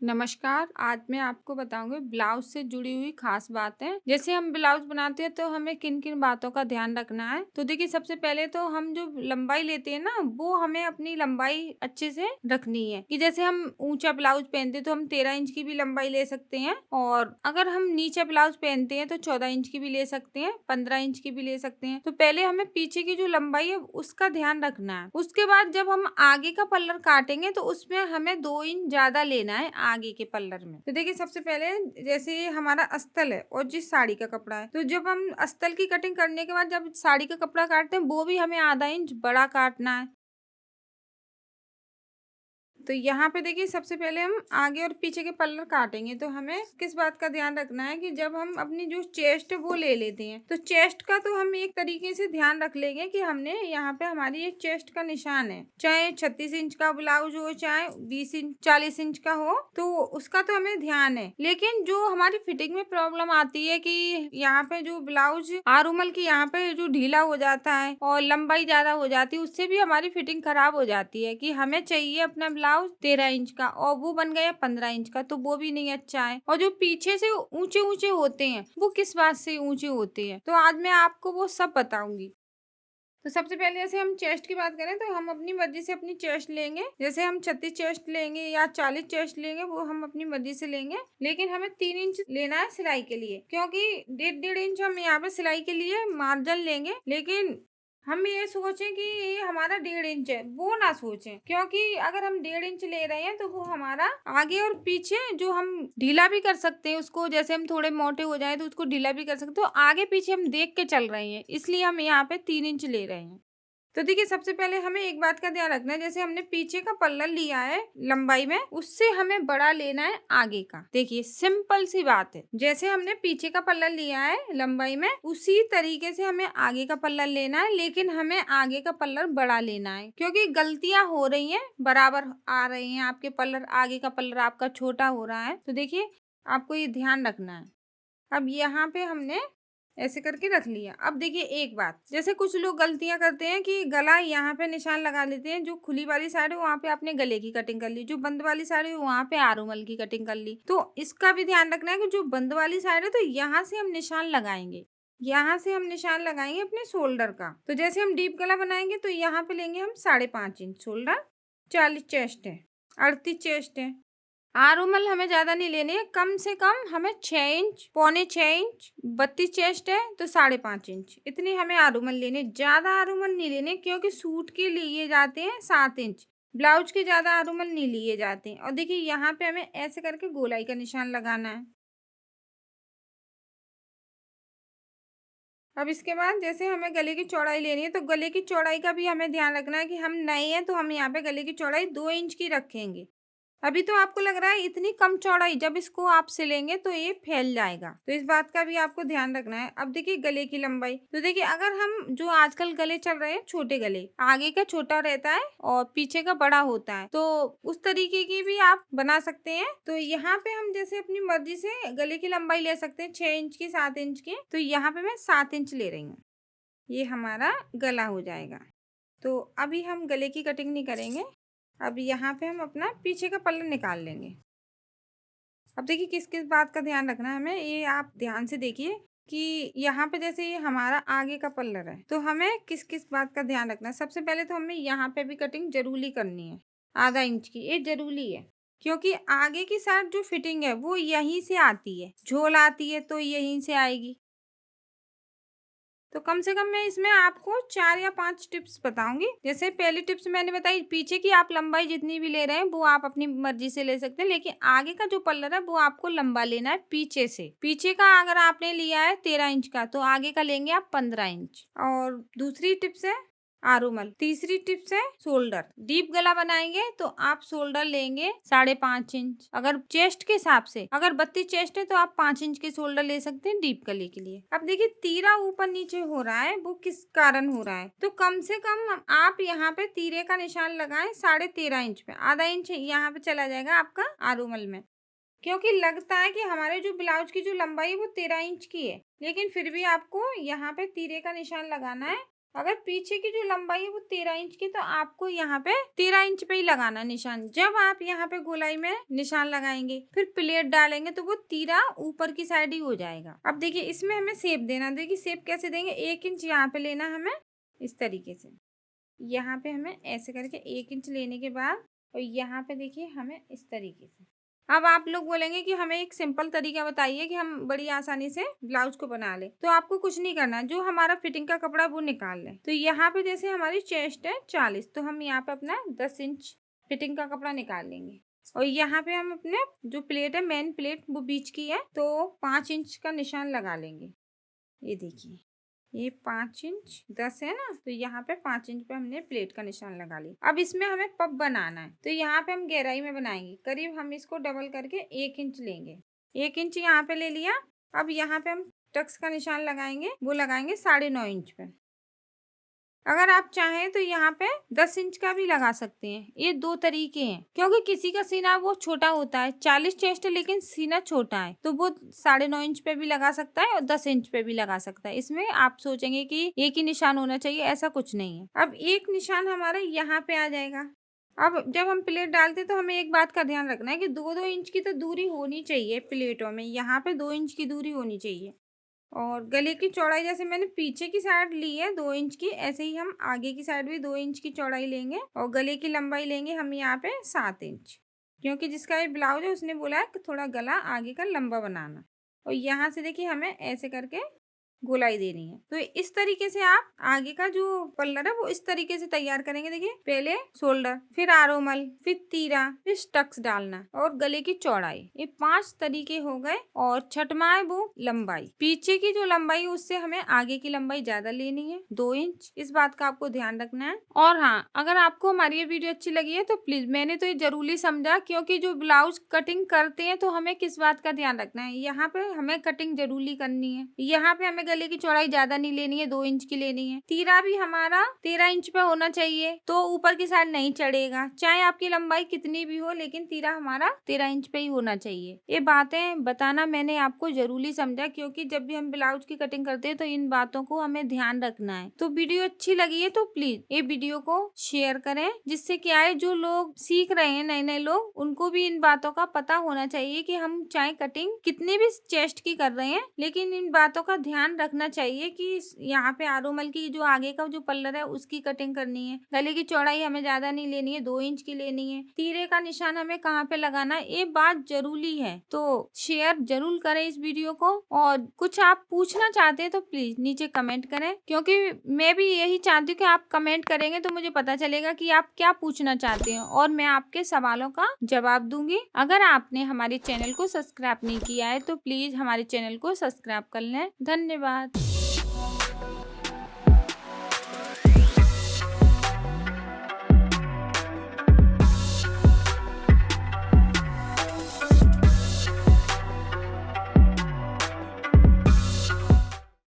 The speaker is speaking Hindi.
नमस्कार, आज मैं आपको बताऊँगी ब्लाउज़ से जुड़ी हुई ख़ास बातें। जैसे हम ब्लाउज़ बनाते हैं तो हमें किन-किन बातों का ध्यान रखना है। तो देखिए सबसे पहले तो हम जो लंबाई लेते हैं ना, वो हमें अपनी लंबाई अच्छे से रखनी है कि जैसे हम ऊँचा ब्लाउज़ पहनते हैं तो हम 13 इंच की भी लंबाई ले सकते हैं और अगर हम नीचा ब्लाउज़ पहनते हैं तो 14 इंच की भी ले सकते हैं, 15 इंच की भी ले सकते हैं। तो पहले हमें पीछे की जो लंबाई है उसका ध्यान रखना है। उसके बाद जब हम आगे का पल्लर काटेंगे तो उसमें हमें 2 इंच ज़्यादा लेना है आगे के पल्लर में। तो देखिए सबसे पहले जैसे ये हमारा अस्तर है और जिस साड़ी का कपड़ा है, तो जब हम अस्तर की कटिंग करने के बाद जब साड़ी का कपड़ा काटते हैं वो भी हमें आधा इंच बड़ा काटना है। तो यहाँ पे देखिए सबसे पहले हम आगे और पीछे के पल्लर काटेंगे तो हमें किस बात का ध्यान रखना है कि जब हम अपनी जो चेस्ट है वो ले लेते हैं तो चेस्ट का तो हम एक तरीके से ध्यान रख लेंगे कि हमने यहाँ पे हमारी एक चेस्ट का निशान है, चाहे 36 इंच का ब्लाउज हो चाहे 20 इंच 40 इंच का हो, तो उसका तो हमें ध्यान है। लेकिन जो हमारी फिटिंग में प्रॉब्लम आती है कि यहाँ पे जो ब्लाउज आरुमल की यहाँ पे जो ढीला हो जाता है और लंबाई ज्यादा हो जाती है, उससे भी हमारी फिटिंग खराब हो जाती है कि हमें चाहिए अपना ब्लाउज 13 इंच का और वो बन गया 15 इंच का, तो वो भी नहीं अच्छा है। और जो पीछे से ऊंचे ऊंचे होते हैं वो किस बात से ऊंचे होते हैं, तो आज मैं आपको वो सब बताऊंगी। तो सबसे पहले जैसे हम चेस्ट की बात करें तो हम अपनी मर्जी से अपनी चेस्ट लेंगे। जैसे हम 36 चेस्ट लेंगे या 40 चेस्ट लेंगे वो हम अपनी मर्जी से लेंगे, लेकिन हमें 3 इंच लेना है सिलाई के लिए, क्योंकि 1.5 इंच हम यहाँ पे सिलाई के लिए मार्जिन लेंगे। लेकिन हम ये सोचें कि ये हमारा 1.5 इंच है, वो ना सोचें, क्योंकि अगर हम 1.5 इंच ले रहे हैं तो वो हमारा आगे और पीछे जो हम ढीला भी कर सकते हैं उसको, जैसे हम थोड़े मोटे हो जाए तो उसको ढीला भी कर सकते हो, आगे पीछे हम देख के चल रहे हैं, इसलिए हम यहाँ पे 3 इंच ले रहे हैं। तो देखिए सबसे पहले हमें एक बात का ध्यान रखना है, जैसे हमने पीछे का पल्ला लिया है लंबाई में, उससे हमें बड़ा लेना है आगे का। देखिए सिंपल सी बात है, जैसे हमने पीछे का पल्ला लिया है लंबाई में उसी तरीके से हमें आगे का पल्ला लेना है, लेकिन हमें आगे का पल्लर बड़ा लेना है, क्योंकि गलतियां हो रही हैं, बराबर आ रही हैं आपके पल्लर, आगे का पल्लर आपका छोटा हो रहा है। तो देखिए आपको ये ध्यान रखना है। अब यहाँ पे हमने ऐसे करके रख लिया। अब देखिए एक बात, जैसे कुछ लोग गलतियां करते हैं कि गला यहाँ पे निशान लगा लेते हैं, जो खुली वाली साइड है वहाँ पे आपने गले की कटिंग कर ली, जो बंद वाली साइड है वहाँ पे आरुमल की कटिंग कर ली। तो इसका भी ध्यान रखना है कि जो बंद वाली साइड है तो यहाँ से हम निशान लगाएंगे, यहाँ से हम निशान लगाएंगे अपने शोल्डर का। तो जैसे हम डीप गला बनाएंगे तो यहाँ पे लेंगे हम 5.5 इंच शोल्डर, 40 चेस्ट है, 38 चेस्ट है। आरुमल हमें ज्यादा नहीं लेने हैं, कम से कम हमें 6 इंच, पौने 6 इंच, 32 चेस्ट है तो 5.5 इंच, इतनी हमें आरुमल लेने, ज्यादा आरुमल नहीं लेने, क्योंकि सूट के लिए जाते हैं 7 इंच, ब्लाउज के ज्यादा आरुमल नहीं लिए जाते हैं। और देखिए यहाँ पे हमें ऐसे करके गोलाई का निशान लगाना है। अब इसके बाद जैसे हमें गले की चौड़ाई लेनी है तो गले की चौड़ाई का भी हमें ध्यान रखना है कि हम नए हैं तो हम यहाँ पे गले की चौड़ाई 2 इंच की रखेंगे। अभी तो आपको लग रहा है इतनी कम चौड़ाई, जब इसको आप सिलेंगे तो ये फैल जाएगा, तो इस बात का भी आपको ध्यान रखना है। अब देखिए गले की लंबाई, तो देखिए अगर हम जो आजकल गले चल रहे हैं छोटे गले, आगे का छोटा रहता है और पीछे का बड़ा होता है, तो उस तरीके की भी आप बना सकते हैं। तो यहाँ पे हम जैसे अपनी मर्जी से गले की लंबाई ले सकते हैं, 6 इंच की, 7 इंच की, तो यहाँ पे मैं 7 इंच ले रही हूँ, ये हमारा गला हो जाएगा। तो अभी हम गले की कटिंग नहीं करेंगे, अब यहाँ पे हम अपना पीछे का पल्ला निकाल लेंगे। अब देखिए किस किस बात का ध्यान रखना है हमें, ये आप ध्यान से देखिए कि यहाँ पे जैसे ये हमारा आगे का पल्लर है तो हमें किस किस बात का ध्यान रखना है। सबसे पहले तो हमें यहाँ पे भी कटिंग जरूरी करनी है, आधा इंच की, ये जरूरी है, क्योंकि आगे की साइड जो फिटिंग है वो यहीं से आती है, झोल आती है तो यहीं से आएगी। तो कम से कम मैं इसमें आपको 4 या 5 टिप्स बताऊंगी। जैसे पहली टिप्स मैंने बताई, पीछे की आप लंबाई जितनी भी ले रहे हैं वो आप अपनी मर्जी से ले सकते हैं, लेकिन आगे का जो पल्लर है वो आपको लंबा लेना है पीछे से। पीछे का अगर आपने लिया है 13 इंच का तो आगे का लेंगे आप 15 इंच। और दूसरी टिप्स है आरुमल। तीसरी टिप्स है शोल्डर। डीप गला बनाएंगे तो आप शोल्डर लेंगे 5.5 इंच, अगर चेस्ट के हिसाब से, अगर 32 चेस्ट है तो आप 5 इंच के शोल्डर ले सकते हैं डीप गले के लिए। अब देखिए तीरा ऊपर नीचे हो रहा है, वो किस कारण हो रहा है, तो कम से कम आप यहाँ पे तीरे का निशान लगाएं 13.5 इंच पे, आधा इंच यहाँ पे चला जाएगा आपका आरुमल में, क्योंकि लगता है कि हमारे जो ब्लाउज की जो लंबाई है वो 13 इंच की है, लेकिन फिर भी आपको यहाँ पे तीरे का निशान लगाना है अगर पीछे की जो लंबाई है वो 13 इंच की, तो आपको यहाँ पे 13 इंच पे ही लगाना निशान। जब आप यहाँ पे गोलाई में निशान लगाएंगे फिर प्लेट डालेंगे तो वो तीरा ऊपर की साइड ही हो जाएगा। अब देखिए इसमें हमें शेप देना। देखिए शेप कैसे देंगे, 1 इंच यहाँ पे लेना हमें इस तरीके से, यहाँ पे हमें ऐसे करके 1 इंच लेने के बाद और यहाँ पे देखिए हमें इस तरीके से। अब आप लोग बोलेंगे कि हमें एक सिंपल तरीका बताइए कि हम बड़ी आसानी से ब्लाउज को बना ले। तो आपको कुछ नहीं करना, जो हमारा फिटिंग का कपड़ा वो निकाल लें। तो यहाँ पे जैसे हमारी चेस्ट है 40, तो हम यहाँ पे अपना 10 इंच फिटिंग का कपड़ा निकाल लेंगे। और यहाँ पे हम अपने जो प्लेट है, मेन प्लेट, वो बीच की है, तो 5 इंच का निशान लगा लेंगे। ये देखिए ये 5 इंच 10 है ना, तो यहाँ पे 5 इंच पे हमने प्लेट का निशान लगा लिया। अब इसमें हमें पब बनाना है, तो यहाँ पे हम गहराई में बनाएंगे। करीब हम इसको डबल करके 1 इंच लेंगे। 1 इंच यहाँ पे ले लिया। अब यहाँ पे हम टक्स का निशान लगाएंगे, वो लगाएंगे 9.5 इंच पे। अगर आप चाहें तो यहाँ पे 10 इंच का भी लगा सकते हैं। ये 2 तरीके हैं, क्योंकि किसी का सीना वो छोटा होता है, 40 चेस्ट है लेकिन सीना छोटा है, तो वो 9.5 इंच पे भी लगा सकता है और 10 इंच पे भी लगा सकता है। इसमें आप सोचेंगे कि एक ही निशान होना चाहिए, ऐसा कुछ नहीं है। अब एक निशान हमारा यहाँ पे आ जाएगा। अब जब हम प्लेट डालते तो हमें एक बात का ध्यान रखना है कि 2-2 इंच की तो दूरी होनी चाहिए प्लेटों में। यहाँ पे 2 इंच की दूरी होनी चाहिए। और गले की चौड़ाई जैसे मैंने पीछे की साइड ली है 2 इंच की, ऐसे ही हम आगे की साइड भी 2 इंच की चौड़ाई लेंगे। और गले की लंबाई लेंगे हम यहाँ पे 7 इंच, क्योंकि जिसका ये ब्लाउज है उसने बोला है कि थोड़ा गला आगे का लंबा बनाना। और यहाँ से देखिए हमें ऐसे करके गोलाई देनी है। तो इस तरीके से आप आगे का जो पल्लर है वो इस तरीके से तैयार करेंगे। देखिए पहले शोल्डर, फिर आरोमल, फिर तीरा, फिर टक्स डालना और गले की चौड़ाई, ये 5 तरीके हो गए। और छठवां है वो लंबाई, पीछे की जो लंबाई है उससे हमें आगे की लंबाई ज्यादा लेनी है 2 इंच। इस बात का आपको ध्यान रखना है। और हाँ, अगर आपको हमारी ये वीडियो अच्छी लगी है तो प्लीज, मैंने तो ये जरूरी समझा, क्योंकि जो ब्लाउज कटिंग करते हैं तो हमें किस बात का ध्यान रखना है, यहाँ पे हमें कटिंग जरूरी करनी है। यहाँ पे हमें गले की चौड़ाई ज्यादा नहीं लेनी है, 2 इंच की लेनी है। तीरा भी हमारा 13 इंच पे होना चाहिए, तो ऊपर की साइड नहीं चढ़ेगा, चाहे आपकी लंबाई कितनी भी हो, लेकिन तीरा हमारा 13 इंच पे ही होना चाहिए। ये बातें बताना मैंने आपको जरूरी समझा, क्योंकि जब भी हम ब्लाउज की कटिंग करते हैं तो इन बातों को हमें ध्यान रखना है। तो वीडियो अच्छी लगी है तो प्लीज ये वीडियो को शेयर करें, जिससे क्या है, जो लोग सीख रहे हैं, नए नए लोग, उनको भी इन बातों का पता होना चाहिए कि हम चाहे कटिंग कितनी भी चेस्ट की कर रहे हैं, लेकिन इन बातों का ध्यान रखना चाहिए कि यहाँ पे आरोमल की जो आगे का जो पल्लर है उसकी कटिंग करनी है। गले की चौड़ाई हमें ज्यादा नहीं लेनी है, 2 इंच की लेनी है। तीरे का निशान हमें कहाँ पे लगाना है, ये बात जरूरी है। तो शेयर जरूर करें इस वीडियो को, और कुछ आप पूछना चाहते हैं तो प्लीज नीचे कमेंट करें, क्योंकि मैं भी यही चाहती हूँ कि आप कमेंट करेंगे तो मुझे पता चलेगा कि आप क्या पूछना चाहते हैं और मैं आपके सवालों का जवाब दूंगी। अगर आपने हमारे चैनल को सब्सक्राइब नहीं किया है तो प्लीज हमारे चैनल को सब्सक्राइब कर लें। धन्यवाद।